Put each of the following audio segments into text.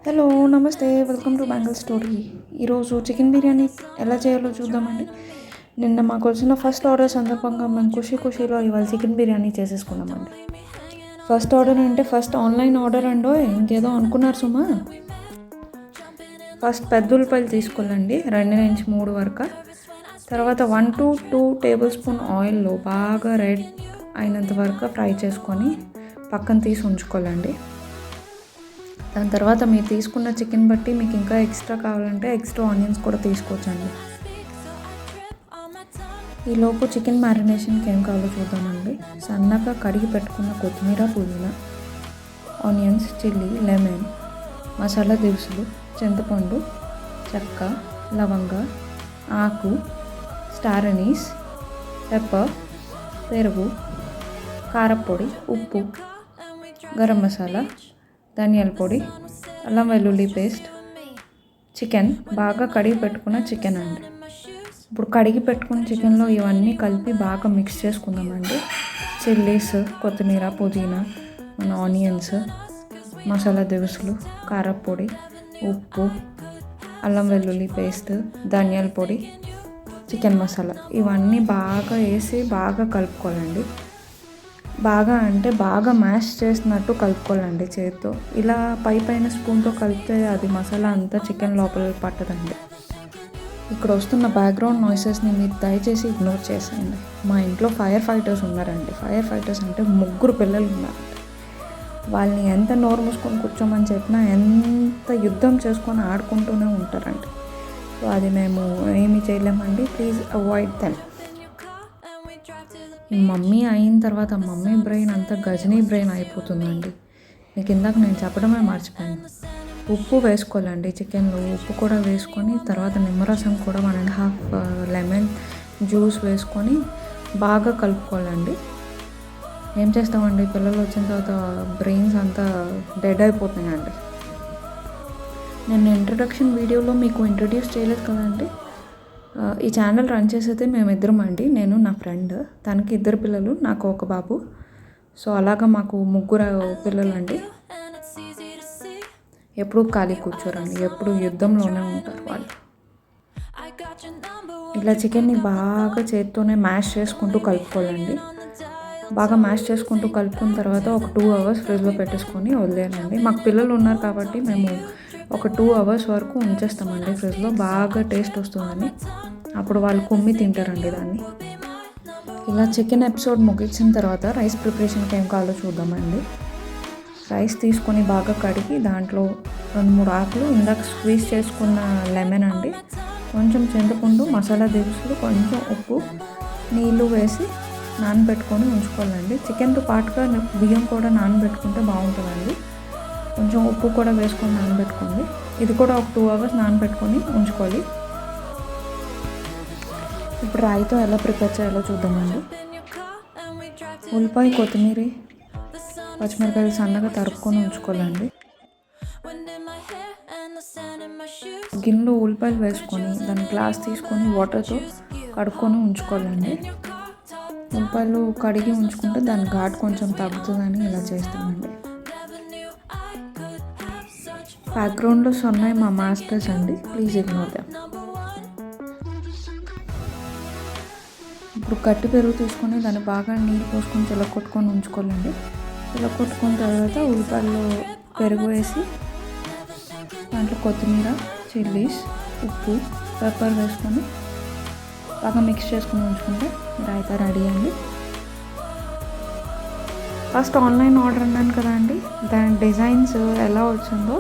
Hello నమస్తే, welcome to bangle story. ఈరోజు chicken biryani ఎలా చేయాలో చూద్దామండి. నిన్న మాకు వచ్చిన ఫస్ట్ ఆర్డర్ సందర్భంగా మేము ఖుషీలో ఇవాళ చికెన్ బిర్యానీ చేసేసుకున్నామండి. ఫస్ట్ ఆర్డర్ అంటే ఫస్ట్ ఆన్లైన్ ఆర్డర్ అండో ఇంకేదో అనుకున్నారు సుమా. ఫస్ట్ పెద్ద ఉల్లిపాయలు తీసుకోవాలండి, 2 నుంచి 3 వరకు. తర్వాత 1 to 2 టేబుల్ స్పూన్ ఆయిల్లో బాగా రెడ్ అయినంత వరకు ఫ్రై చేసుకొని పక్కన తీసి ఉంచుకోవాలండి. దాని తర్వాత మీరు తీసుకున్న చికెన్ బట్టి మీకు ఇంకా ఎక్స్ట్రా కావాలంటే ఎక్స్ట్రా ఆనియన్స్ కూడా తీసుకోవచ్చండి. ఈలోపు చికెన్ మ్యారినేషన్కి ఏం కావాలో చూద్దామండి. సన్నగా కడిగి పెట్టుకున్న కొత్తిమీర, పుదీనా, ఆనియన్స్, చిల్లీ, లెమన్, మసాలా దినుసులు, చింతపండు, చెక్క, లవంగ, ఆకు, స్టార్ అనీస్, పెప్పర్, పెరుగు, కారపొడి, ఉప్పు, గరం మసాలా, ధనియాల పొడి, అల్లం వెల్లుల్లి పేస్ట్, చికెన్ బాగా కడిగి పెట్టుకున్న చికెన్ అండి. ఇప్పుడు కడిగి పెట్టుకున్న చికెన్లో ఇవన్నీ కలిపి బాగా మిక్స్ చేసుకుందామండి. చిల్లీస్, కొత్తిమీర, పుదీనా, మన ఆనియన్స్, మసాలా దినుసులు, కారపొడి, ఉప్పు, అల్లం వెల్లుల్లి పేస్ట్, ధనియాల పొడి, చికెన్ మసాలా ఇవన్నీ బాగా వేసి బాగా కలుపుకోవాలండి. బాగా మ్యాష్ చేసినట్టు కలుపుకోవాలండి చేతితో. ఇలా పైన స్పూన్తో కలిపితే అది మసాలా అంతా చికెన్ లోపల పట్టదండి. ఇక్కడ వస్తున్న బ్యాక్గ్రౌండ్ నాయిసెస్ని మీరు దయచేసి ఇగ్నోర్ చేసేయండి. మా ఇంట్లో ఫైర్ ఫైటర్స్ ఉన్నారండి. ఫైర్ ఫైటర్స్ అంటే 3 పిల్లలు ఉన్నారండి. వాళ్ళని ఎంత నోరు మూసుకొని కూర్చోమని చెప్పినా ఎంత యుద్ధం చేసుకొని ఆడుకుంటూనే ఉంటారండి. సో అది మేము ఏమీ చేయలేమండి. Please avoid them. ఈ మమ్మీ అయిన తర్వాత మమ్మీ బ్రెయిన్ అంతా గజనీ బ్రెయిన్ అయిపోతుందండి. మీకు ఇందాక నేను చెప్పడమే మర్చిపోయాను. ఉప్పు వేసుకోవాలండి చికెన్లో. ఉప్పు కూడా వేసుకొని తర్వాత నిమ్మరసం కూడా 1.5 లెమన్ జ్యూస్ వేసుకొని బాగా కలుపుకోవాలండి. ఏం చేస్తామండి, పిల్లలు వచ్చిన తర్వాత బ్రెయిన్స్ అంతా డెడ్ అయిపోతున్నాయండి. నేను ఇంట్రడక్షన్ వీడియోలో మీకు ఇంట్రడ్యూస్ చేయలేదు కదండి. ఈ ఛానల్ రన్ చేసేది మేమిద్దరం అండి. నేను, నా ఫ్రెండ్. తనకి 2 పిల్లలు, నాకు 1 బాబు. సో అలాగా మాకు 3 పిల్లలు అండి. ఎప్పుడు ఖాళీ కూర్చోరండి, ఎప్పుడు యుద్ధంలోనే ఉంటారు వాళ్ళు. ఇలా చికెన్ని బాగా చేత్తోనే మ్యాష్ చేసుకుంటూ కలుపుకోవాలండి. బాగా మ్యాష్ చేసుకుంటూ కలుపుకున్న తర్వాత ఒక 2 hours ఫ్రిడ్జ్లో పెట్టేసుకొని వదిలేయాలండి. మాకు పిల్లలు ఉన్నారు కాబట్టి మేము ఒక 2 hours వరకు ఉంచేస్తామండి ఫ్రిడ్జ్లో. బాగా టేస్ట్ వస్తుందని, అప్పుడు వాళ్ళు కుమ్మి తింటారండి దాన్ని. ఇలా చికెన్ ఎపిసోడ్ ముగించిన తర్వాత రైస్ ప్రిపరేషన్కి ఏం కావాలో చూద్దామండి. రైస్ తీసుకొని బాగా కడిగి దాంట్లో 2-3 ఆకులు, ఇందాక స్క్వీజ్ చేసుకున్న లెమన్ అండి, కొంచెం చింతపండు, మసాలా దినుసులు, కొంచెం ఉప్పు, నీళ్ళు వేసి నానబెట్టుకొని ఉంచుకోవాలండి. చికెన్తో పాటుగా బియ్యం కూడా నానబెట్టుకుంటే బాగుంటుందండి. కొంచెం ఉప్పు కూడా వేసుకొని నానబెట్టుకోండి. ఇది కూడా ఒక 2 hours నానబెట్టుకొని ఉంచుకోవాలి. ఇప్పుడు రాయితో ఎలా ప్రిపేర్ చేయాలో చూద్దామండి. ఉల్లిపాయ, కొత్తిమీర, పచ్చిమిరపకాయలు సన్నగా తరుపుకొని ఉంచుకోవాలండి. గిన్నెలో ఉల్లిపాయలు వేసుకొని దాని గ్లాస్ తీసుకొని వాటర్తో కడుక్కొని ఉంచుకోవాలండి. ఉల్లిపాయలు కడిగి ఉంచుకుంటే దాని ఘాటు కొంచెం తగ్గుతుందని ఇలా చేస్తామండి. బ్యాక్గ్రౌండ్లో ఉన్నాయి మా మాస్టర్స్ అండి, ప్లీజ్ ఇగ్నోర్ దెమ్. ఇప్పుడు గట్టి పెరుగు తీసుకొని దాన్ని బాగా నీళ్ళు పోసుకొని చిలకొట్టుకొని ఉంచుకోవాలండి. చిలకొట్టుకున్న తర్వాత ఉల్లిపాయల్లో పెరుగు వేసి దాంట్లో కొత్తిమీర, చిల్లీస్, ఉప్పు, పెప్పర్ వేసుకొని బాగా మిక్స్ చేసుకొని ఉంచుకుంటే రాయితా రెడీ అండి. ఫస్ట్ ఆన్లైన్ ఆర్డర్ అన్నాను కదా అండి, దాని డిజైన్స్ ఎలా వచ్చిందో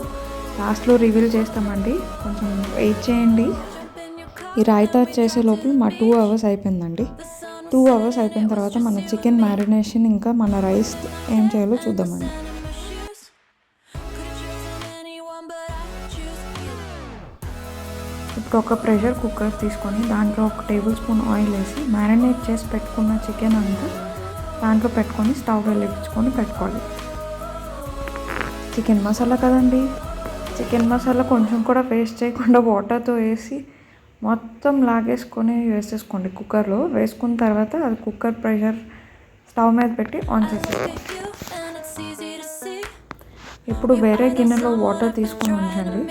లాస్ట్లో రివీల్ చేస్తామండి. కొంచెం వెయిట్ చేయండి. ఈ రాయితా చేసే లోపల మా 2 hours అయిపోయిందండి. 2 hours అయిపోయిన తర్వాత మన చికెన్ మ్యారినేషన్ ఇంకా మన రైస్ ఏం చేయాలో చూద్దామండి. ఇప్పుడు ఒక ప్రెషర్ కుక్కర్ తీసుకొని దాంట్లో 1 టేబుల్ స్పూన్ ఆయిల్ వేసి మ్యారినేట్ చేసి పెట్టుకున్న చికెన్ అంతా దాంట్లో పెట్టుకొని స్టవ్ వెలిగించుకొని పెట్టుకోవాలి. చికెన్ మసాలా కదండి, చికెన్ మసాలా కొంచెం కూడా వేస్ట్ చేయకుండా వాటర్తో వేసి మొత్తం లాగేసుకొని వేసేసుకోండి కుక్కర్లో. వేసుకున్న తర్వాత అది కుక్కర్ ప్రెషర్ స్టవ్ మీద పెట్టి ఆన్ చేసేసుకోండి. ఇప్పుడు వేరే గిన్నెలో వాటర్ తీసుకొని ఉంచండి.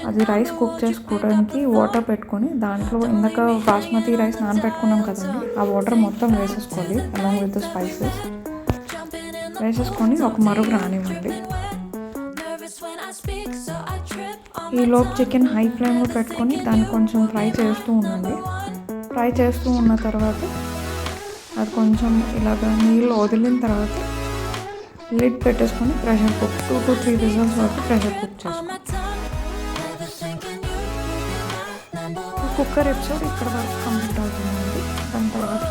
అది రైస్ కుక్ చేసుకోవడానికి వాటర్ పెట్టుకొని దాంట్లో ఇందాక బాస్మతి రైస్ నానబెట్టుకున్నాం కదండి, ఆ వాటర్ మొత్తం వేసేసుకోవాలి అలాంగ్ విత్ స్పైసెస్. వేసేసుకొని ఒక మరుగు రానివ్వండి. ఈలోపు చికెన్ హై ఫ్లేమ్లో పెట్టుకొని దాన్ని కొంచెం ఫ్రై చేస్తూ ఉండండి. ఫ్రై చేస్తూ ఉన్న తర్వాత అది కొంచెం ఇలాగ నీళ్ళు వదిలిన తర్వాత లిడ్ పెట్టేసుకొని ప్రెషర్ కుక్ 2 to 3 విజిల్స్ వరకు ప్రెషర్ కుక్ చేసుకోండి. కుక్కర్ ఎపిసోడ్ ఇక్కడ వరకు కంప్లీట్ అవుతుందండి. దాని తర్వాత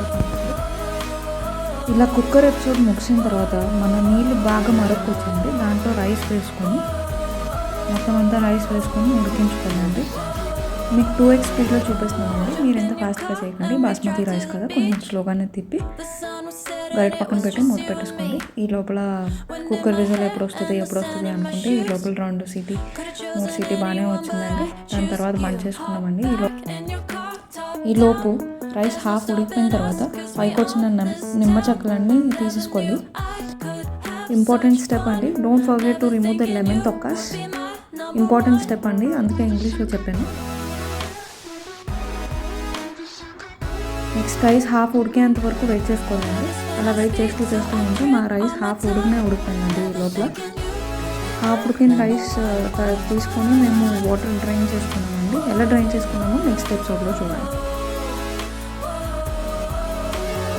ఇలా కుక్కర్ ఎపిసోడ్ ముగిసిన తర్వాత మన నీళ్ళు బాగా మరొకొచ్చింది. దాంట్లో రైస్ వేసుకొని మొత్తం అంతా రైస్ వేసుకొని ఉడికించుకోండి. మీకు 2x స్పీడ్లో చూపిస్తున్నానండి, మీరు ఎంత ఫాస్ట్గా చేయకండి. బాస్మతి రైస్ కదా, కొంచెం స్లోగానే తిప్పి గరిట పక్కన పెట్టి మూత పెట్టేసుకోండి. ఈ లోపల కుక్కర్ విజిల్ ఎప్పుడు వస్తుంది అనుకుంటే ఈ లోపల 2 సీటీ 3 సీటీ బాగానే వచ్చిందండి. దాని తర్వాత బంద్ చేసుకున్నామండి. ఈ లోపు రైస్ హాఫ్ ఉడికిపోయిన తర్వాత పైకి వచ్చిన నిమ్మ చెక్కలన్నీ తీసేసుకోండి. ఇంపార్టెంట్ స్టెప్ అండి, don't forget to remove the lemon తొక్కస్. ఇంపార్టెంట్ స్టెప్ అండి, అందుకే ఇంగ్లీష్లో చెప్పాను. నెక్స్ట్ రైస్ హాఫ్ ఉడికేంత వరకు వెయిట్ చేసుకోవాలండి. అలా వెయిట్ చేస్తూ ఉంటే మా రైస్ హాఫ్ ఉడికిపోయిందండి. ఈ లోపల హాఫ్ ఉడికిన రైస్ తీసుకొని మేము వాటర్ డ్రైన్ చేసుకున్నామండి. ఎలా డ్రైన్ చేసుకున్నామో నెక్స్ట్ ఎపిసోడ్లో చూడండి.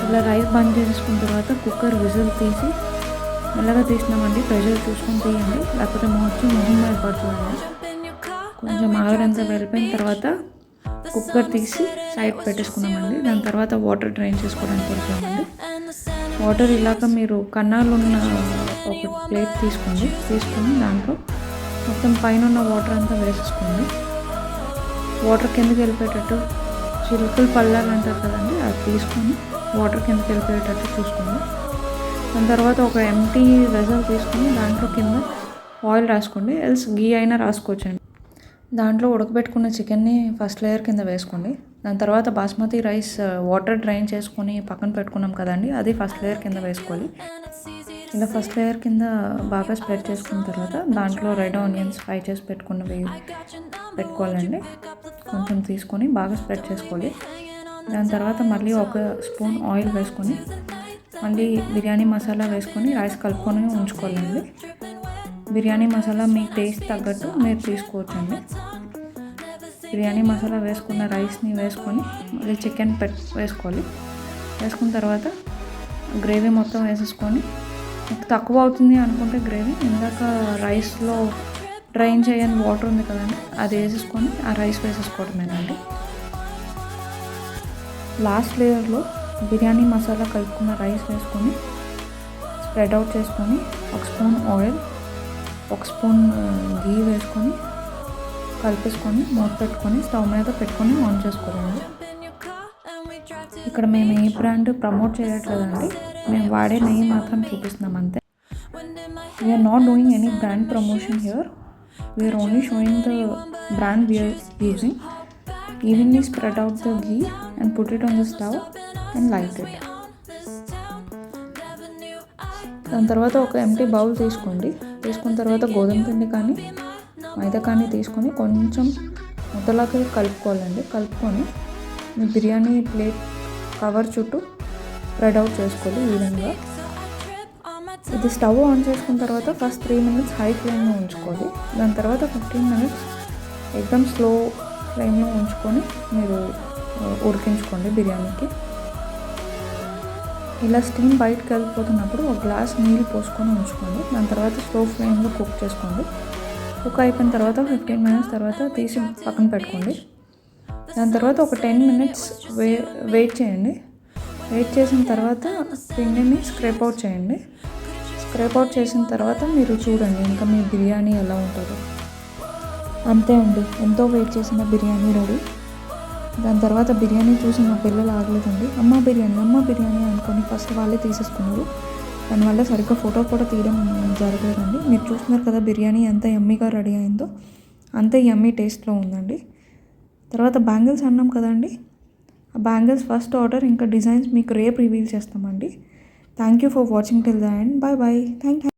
ఇలా రైస్ బంద్ చేసుకున్న తర్వాత కుక్కర్ విజిల్ తీసి మెల్లగా తీసినామండి. ప్రెషర్ చూసుకొని తీయండి, లేకపోతే మొహం మీద పడుతుందండి. కొంచెం ఆవిరంతా వెళ్ళిపోయిన తర్వాత కుక్కర్ తీసి సైడ్ పెట్టేసుకున్నామండి. దాని తర్వాత వాటర్ డ్రైన్ చేసుకోవడానికి వెళ్ళిపోయామండి. వాటర్ ఇలాగ మీరు కన్నాలు ఉన్న ఒక ప్లేట్ తీసుకొని దాంట్లో మొత్తం పైన ఉన్న వాటర్ అంతా వేసేసుకోండి. వాటర్ కిందకి వెళ్ళిపోయేటట్టు చిలుకలు పళ్ళాలు అంటారు కదండి, అది తీసుకొని వాటర్ కిందకి వెళ్ళిపోయేటట్టు చూసుకోండి. దాని తర్వాత ఒక ఎంటీ వెజల్ తీసుకొని దాంట్లో కింద ఆయిల్ రాసుకోండి, ఎల్స్ గీ అయినా రాసుకోవచ్చండి. దాంట్లో ఉడకబెట్టుకున్న చికెన్ని ఫస్ట్ లేయర్ కింద వేసుకోండి. దాని తర్వాత బాస్మతి రైస్ వాటర్ డ్రైన్ చేసుకొని పక్కన పెట్టుకున్నాం కదండి, అది ఫస్ట్ లేయర్ కింద వేసుకోవాలి. ఇలా ఫస్ట్ లేయర్ కింద బాగా స్ప్రెడ్ చేసుకున్న తర్వాత దాంట్లో రెడ్ ఆనియన్స్ ఫ్రై చేసి పెట్టుకోవాలండి. కొంచెం తీసుకొని బాగా స్ప్రెడ్ చేసుకోవాలి. దాని తర్వాత మళ్ళీ ఒక స్పూన్ ఆయిల్ వేసుకొని మళ్ళీ బిర్యానీ మసాలా వేసుకొని రైస్ కలుపుకొని ఉంచుకోవాలండి. బిర్యానీ మసాలా మీ టేస్ట్ తగ్గట్టు మీరు తీసుకోవచ్చండి. బిర్యానీ మసాలా వేసుకున్న రైస్ని వేసుకొని మళ్ళీ చికెన్ వేసుకోవాలి. వేసుకున్న తర్వాత గ్రేవీ మొత్తం వేసేసుకొని తక్కువ అవుతుంది అనుకుంటే గ్రేవీ ఇందాక రైస్లో డ్రైన్ చేయని వాటర్ ఉంది కదండి, అది వేసేసుకొని ఆ రైస్ వేసేసుకోవడమేనండి. లాస్ట్ లేయర్లో బిర్యానీ మసాలా కలుపుకున్న రైస్ వేసుకొని స్ప్రెడ్ అవుట్ చేసుకొని ఒక స్పూన్ ఆయిల్, ఒక స్పూన్ గీ వేసుకొని కలిపేసుకొని మూత పెట్టుకొని స్టవ్ మీద పెట్టుకొని ఆన్ చేసుకోవాలండి. ఇక్కడ మేము ఏ బ్రాండ్ ప్రమోట్ చేయట్లేదండి, మేము వాడే నెయ్యి మాత్రం చూపిస్తున్నాం అంతే. We're not doing any brand promotion here, we're only showing the brand we're using. Evenly spread out the ghee and put it on the stove and light it. దాని తర్వాత ఒక ఎంటీ బౌల్ తీసుకున్న తర్వాత గోధుమ పిండి కానీ మైదా కానీ తీసుకొని కొంచెం ముద్దలాగా కలుపుకోవాలండి. కలుపుకొని మీ బిర్యానీ ప్లేట్ కవర్ చుట్టూ స్ప్రెడ్ అవుట్ చేసుకోవాలి ఈవెన్గా. ఇది స్టవ్ ఆన్ చేసుకున్న తర్వాత ఫస్ట్ 3 minutes హై ఫ్లేమ్లో ఉంచుకోవాలి. దాని తర్వాత 15 minutes ఎక్దమ్ స్లో ఫ్లేమ్లో ఉంచుకొని మీరు ఉడికించుకోండి బిర్యానీకి. ఇలా స్టీమ్ బయటకు వెళ్ళిపోతున్నప్పుడు ఒక గ్లాస్ నీళ్ళు పోసుకొని ఉంచుకోండి. దాని తర్వాత స్లో ఫ్లేమ్లో కుక్ చేసుకోండి. కుక్ అయిపోయిన తర్వాత 15 minutes తర్వాత తీసి పక్కన పెట్టుకోండి. దాని తర్వాత ఒక 10 minutes వెయిట్ చేయండి. వెయిట్ చేసిన తర్వాత పిండిని స్క్రేప్ అవుట్ చేయండి. స్క్రేప్ అవుట్ చేసిన తర్వాత మీరు చూడండి ఇంకా మీ బిర్యానీ ఎలా ఉంటుందో. అంతే అండి, ఎంతో వెయిట్ చేసిన బిర్యానీ రెడీ. దాని తర్వాత బిర్యానీ చూసి మా పిల్లలు ఆగలేదండి, అమ్మ బిర్యానీ అనుకొని ఫస్ట్ వాళ్ళే తీసేసుకున్నారు. దానివల్ల సరిగ్గా ఫోటో కూడా తీయడం జరగలేదండి. మీరు చూస్తున్నారు కదా బిర్యానీ ఎంత యమ్మీగా రెడీ అయిందో, అంతే యమ్మీ టేస్ట్లో ఉందండి. తర్వాత బ్యాంగిల్స్ అన్నాం కదండి, ఆ బ్యాంగిల్స్ ఫస్ట్ ఆర్డర్ ఇంకా డిజైన్స్ మీకు రేపు రివీల్ చేస్తామండి. Thank you for watching till the end. Bye. Thank you.